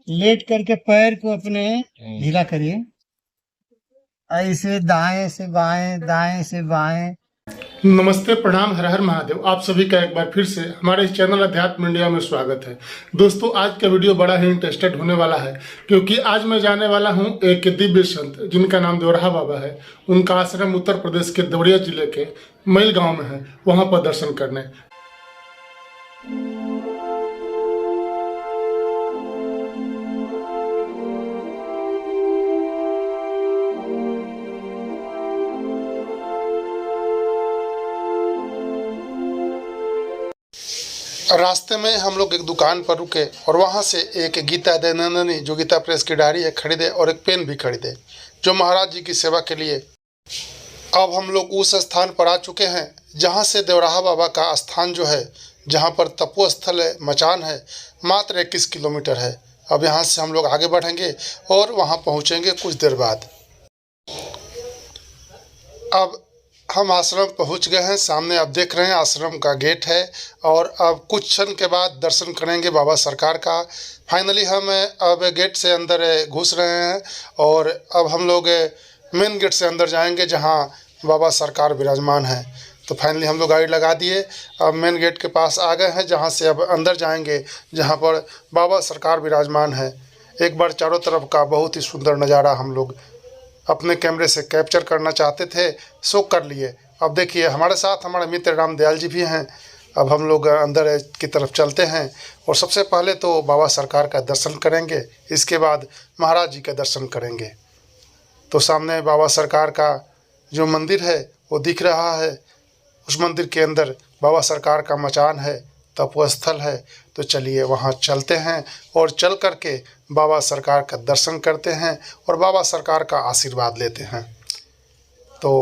Late करके पैर को अपने ढीला करिए। ऐसे दाएं से बाएं। नमस्ते, प्रणाम, हर हर महादेव। आप सभी का एक बार फिर से हमारे इस चैनल अध्यात्म इंडिया में स्वागत है। दोस्तों, आज का वीडियो बड़ा ही इंटरेस्टेड होने वाला है, क्योंकि आज मैं जाने वाला हूं एक दिव्य संत जिनका नाम देवराहा बाबा है। उनका आश्रम उत्तर प्रदेश के देवरिया जिले के मैल गांव में है, वहां पर दर्शन करने। रास्ते में हम लोग एक दुकान पर रुके और वहाँ से एक गीता दयानंदनी जो गीता प्रेस की डायरी है खरीदे और एक पेन भी खरीदे, जो महाराज जी की सेवा के लिए। अब हम लोग उस स्थान पर आ चुके हैं जहाँ से देवराहा बाबा का स्थान जो है, जहाँ पर तपोस्थल है, मचान है, मात्र 21 किलोमीटर है। अब यहाँ से हम लोग आगे बढ़ेंगे और वहाँ पहुँचेंगे कुछ देर बाद। अब हम आश्रम पहुंच गए हैं। सामने आप देख रहे हैं आश्रम का गेट है और अब कुछ क्षण के बाद दर्शन करेंगे बाबा सरकार का। फाइनली हम अब गेट से अंदर घुस रहे हैं और अब हम लोग मेन गेट से अंदर जाएंगे जहां बाबा सरकार विराजमान है। तो फाइनली हम लोग गाड़ी लगा दिए, अब मेन गेट के पास आ गए हैं जहां से अब अंदर जाएंगे जहां पर बाबा सरकार विराजमान है। एक बार चारों तरफ का बहुत ही सुंदर नज़ारा हम लोग अपने कैमरे से कैप्चर करना चाहते थे, सो कर लिए। अब देखिए हमारे साथ हमारे मित्र राम दयाल जी भी हैं। अब हम लोग अंदर की तरफ चलते हैं और सबसे पहले तो बाबा सरकार का दर्शन करेंगे, इसके बाद महाराज जी का दर्शन करेंगे। तो सामने बाबा सरकार का जो मंदिर है वो दिख रहा है। उस मंदिर के अंदर बाबा सरकार का मचान है, तपोस्थल है। तो चलिए वहाँ चलते हैं और चल करके बाबा सरकार का दर्शन करते हैं और बाबा सरकार का आशीर्वाद लेते हैं। तो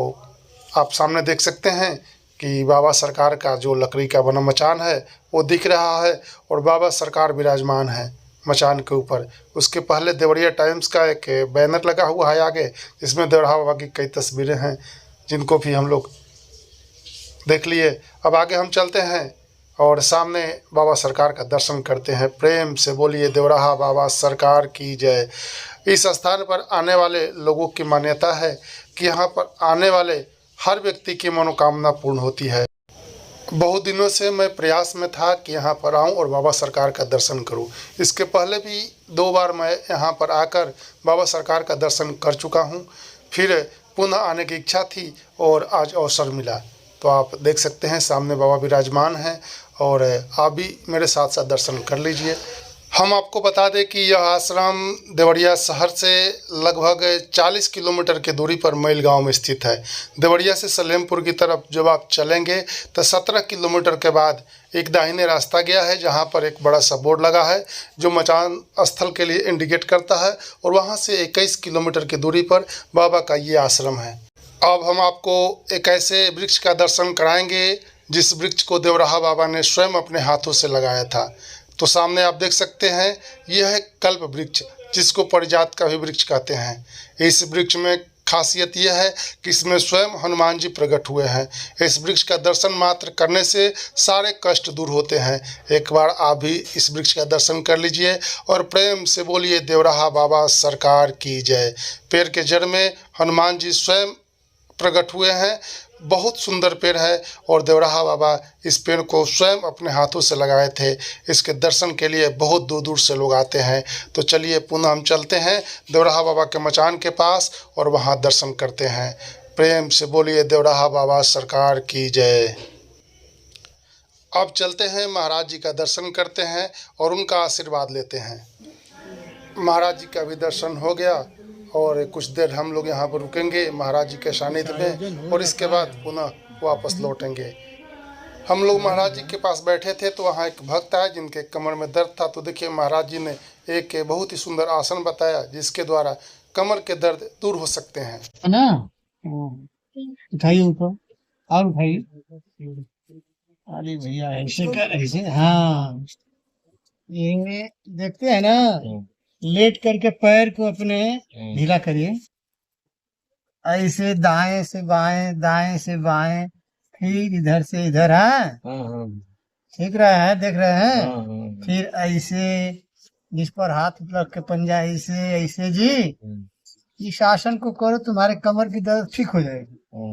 आप सामने देख सकते हैं कि बाबा सरकार का जो लकड़ी का बना मचान है वो दिख रहा है और बाबा सरकार विराजमान है मचान के ऊपर। उसके पहले देवरिया टाइम्स का एक बैनर लगा हुआ है आगे, जिसमें देवराहा बाबा की कई तस्वीरें हैं, जिनको भी हम लोग देख लिए। अब आगे हम चलते हैं और सामने बाबा सरकार का दर्शन करते हैं। प्रेम से बोलिए देवराहा बाबा सरकार की जय। इस स्थान पर आने वाले लोगों की मान्यता है कि यहाँ पर आने वाले हर व्यक्ति की मनोकामना पूर्ण होती है। बहुत दिनों से मैं प्रयास में था कि यहाँ पर आऊँ और बाबा सरकार का दर्शन करूँ। इसके पहले भी 2 बार मैं यहाँ पर आकर बाबा सरकार का दर्शन कर चुका हूँ, फिर पुनः आने की इच्छा थी और आज अवसर मिला। तो आप देख सकते हैं सामने बाबा विराजमान हैं और आप भी मेरे साथ साथ दर्शन कर लीजिए। हम आपको बता दें कि यह आश्रम देवरिया शहर से लगभग 40 किलोमीटर की दूरी पर मैल गांव में स्थित है। देवरिया से सलेमपुर की तरफ जब आप चलेंगे तो 17 किलोमीटर के बाद एक दाहिने रास्ता गया है, जहां पर एक बड़ा सा बोर्ड लगा है जो मचान स्थल के लिए इंडिकेट करता है, और वहां से 21 किलोमीटर की दूरी पर बाबा का ये आश्रम है। अब हम आपको एक ऐसे वृक्ष का दर्शन कराएंगे जिस वृक्ष को देवराहा बाबा ने स्वयं अपने हाथों से लगाया था। तो सामने आप देख सकते हैं यह है कल्प वृक्ष, जिसको परिजात का भी वृक्ष कहते हैं। इस वृक्ष में खासियत यह है कि इसमें स्वयं हनुमान जी प्रकट हुए हैं। इस वृक्ष का दर्शन मात्र करने से सारे कष्ट दूर होते हैं। एक बार आप भी इस वृक्ष का दर्शन कर लीजिए और प्रेम से बोलिए देवराहा बाबा सरकार की जय। पेड़ के जड़ में हनुमान जी स्वयं प्रकट हुए हैं। बहुत सुंदर पेड़ है और देवराहा बाबा इस पेड़ को स्वयं अपने हाथों से लगाए थे। इसके दर्शन के लिए बहुत दूर दूर से लोग आते हैं। तो चलिए पुनः हम चलते हैं देवराहा बाबा के मचान के पास और वहां दर्शन करते हैं। प्रेम से बोलिए देवराहा बाबा सरकार की जय। अब चलते हैं महाराज जी का दर्शन करते हैं और उनका आशीर्वाद लेते हैं। महाराज जी का भी दर्शन हो गया और कुछ देर हम लोग यहाँ पर रुकेंगे महाराज जी के सानिध्य में और इसके बाद पुनः वापस लौटेंगे। हम लोग महाराज जी के पास बैठे थे तो वहाँ एक भक्त आए जिनके कमर में दर्द था। तो देखिए महाराज जी ने एक बहुत ही सुंदर आसन बताया जिसके द्वारा कमर के दर्द दूर हो सकते हैं। है ना? उठाइए ऊपर और उठाइए। अरे भैया ऐसे कर, ऐसे, हाँ, ये देखते हैं ना, लेट करके पैर को अपने ढीला करिए। ऐसे दाएं से बाएं, फिर इधर से इधर। है सीख रहे हैं, देख रहे हैं। फिर ऐसे जिस पर हाथ रख के पंजा ऐसे ऐसे जी, इस आसन को करो, तुम्हारे कमर की दर्द ठीक हो जाएगी।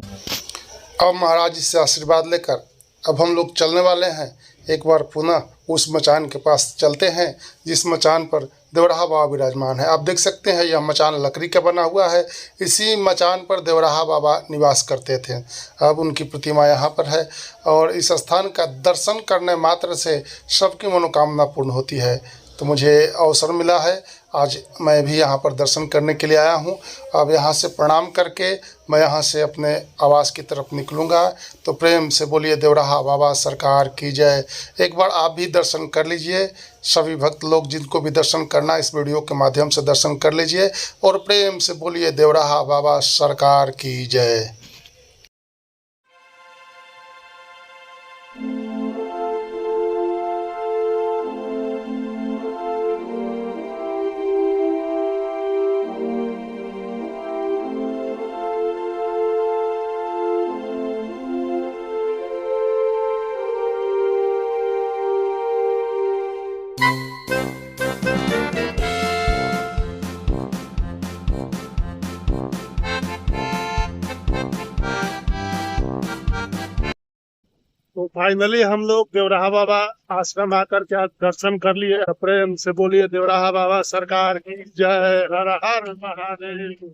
अब महाराज जी से आशीर्वाद लेकर अब हम लोग चलने वाले हैं। एक बार पुनः उस मचान के पास चलते हैं जिस मचान पर देवराहा बाबा विराजमान है। आप देख सकते हैं यह मचान लकड़ी का बना हुआ है। इसी मचान पर देवराहा बाबा निवास करते थे। अब उनकी प्रतिमा यहाँ पर है और इस स्थान का दर्शन करने मात्र से सबकी मनोकामना पूर्ण होती है। तो मुझे अवसर मिला है, आज मैं भी यहाँ पर दर्शन करने के लिए आया हूँ। अब यहाँ से प्रणाम करके मैं यहाँ से अपने आवास की तरफ निकलूँगा। तो प्रेम से बोलिए देवराहा बाबा सरकार की जय। एक बार आप भी दर्शन कर लीजिए। सभी भक्त लोग जिनको भी दर्शन करना इस वीडियो के माध्यम से दर्शन कर लीजिए और प्रेम से बोलिए देवराहा बाबा सरकार की जय। तो फाइनली हम लोग देवराहा बाबा आश्रम आकर के आज दर्शन कर लिए। प्रेम से बोलिए देवराहा बाबा सरकार की जय। हर हर महादेव।